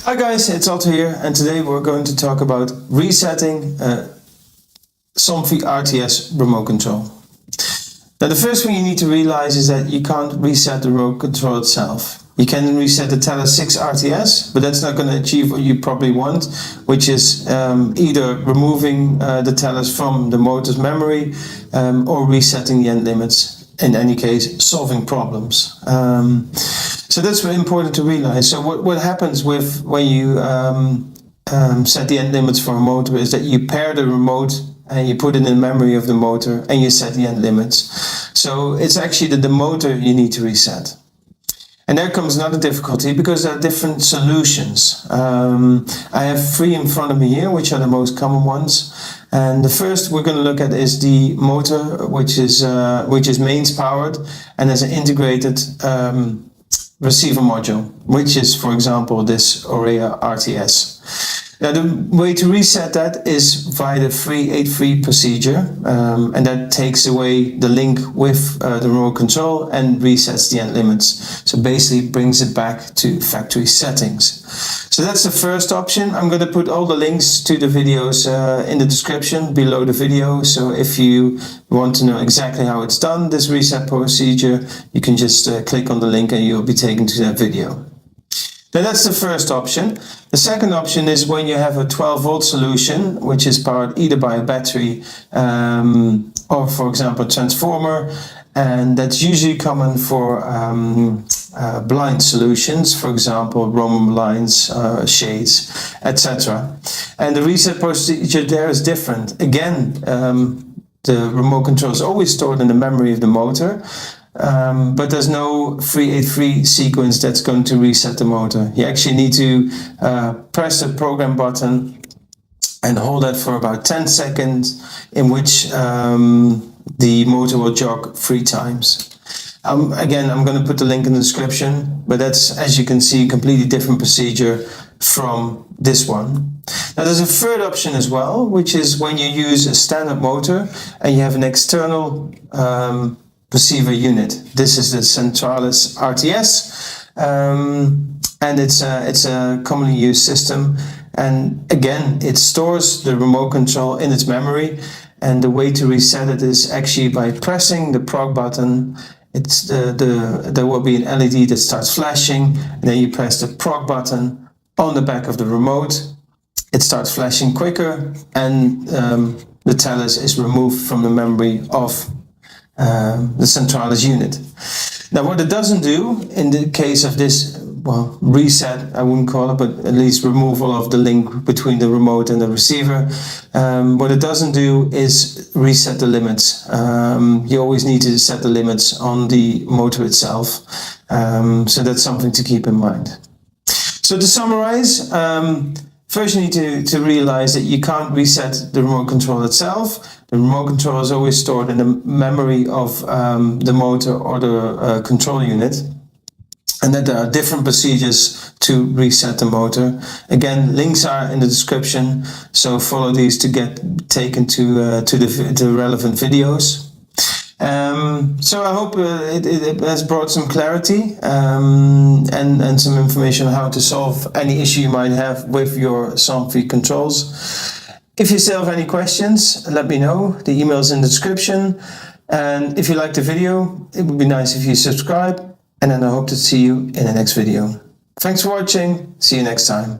Hi guys, it's Otto here, and today we're going to talk about resetting Somfy RTS remote control. Now the first thing you need to realize is that you can't reset the remote control itself. You can reset the Teller 6 RTS, but that's not going to achieve what you probably want, which is either removing the tellers from the motor's memory or resetting the end limits. In any case, solving problems. So that's very important to realize. So what happens with when you set the end limits for a motor is that you pair the remote and you put it in memory of the motor and you set the end limits. So it's actually the motor you need to reset. And there comes another difficulty because there are different solutions. I have three in front of me here, which are the most common ones. And the first we're going to look at is the motor, which is mains powered and has an integrated receiver module, which is, for example, this Aurea RTS. Now the way to reset that is via the 383 procedure, and that takes away the link with the remote control and resets the end limits. So basically brings it back to factory settings. So that's the first option. I'm going to put all the links to the videos in the description below the video. So if you want to know exactly how it's done, this reset procedure, you can just click on the link and you'll be taken to that video. Now that's the first option. The second option is when you have a 12-volt solution, which is powered either by a battery or, for example, a transformer, and that's usually common for blind solutions, for example, roam lines, shades, etc. And the reset procedure there is different. Again, the remote control is always stored in the memory of the motor. But there's no 383 sequence that's going to reset the motor. You actually need to press the program button and hold that for about 10 seconds, in which the motor will jog 3 times. Again, I'm going to put the link in the description, but that's, as you can see, a completely different procedure from this one. Now there's a third option as well, which is when you use a standard motor and you have an external receiver unit. This is the Centralis RTS, and it's a commonly used system. And again, it stores the remote control in its memory. And the way to reset it is actually by pressing the prog button. There will be an LED that starts flashing, and then you press the prog button on the back of the remote. It starts flashing quicker, and the tellers is removed from the memory of the Centralis unit. Now what it doesn't do in the case of this, well, reset I wouldn't call it, but at least removal of the link between the remote and the receiver, what it doesn't do is reset the limits. You always need to set the limits on the motor itself, so that's something to keep in mind. So to summarize, first you need to realize that you can't reset the remote control itself. The remote control is always stored in the memory of the motor or the control unit, and that there are different procedures to reset the motor. Again, links are in the description, so follow these to get taken to the relevant videos. So I hope it has brought some clarity and some information on how to solve any issue you might have with your Somfy controls. If you still have any questions, let me know. The email is in the description. And if you liked the video, it would be nice if you subscribe. And then I hope to see you in the next video. Thanks for watching. See you next time.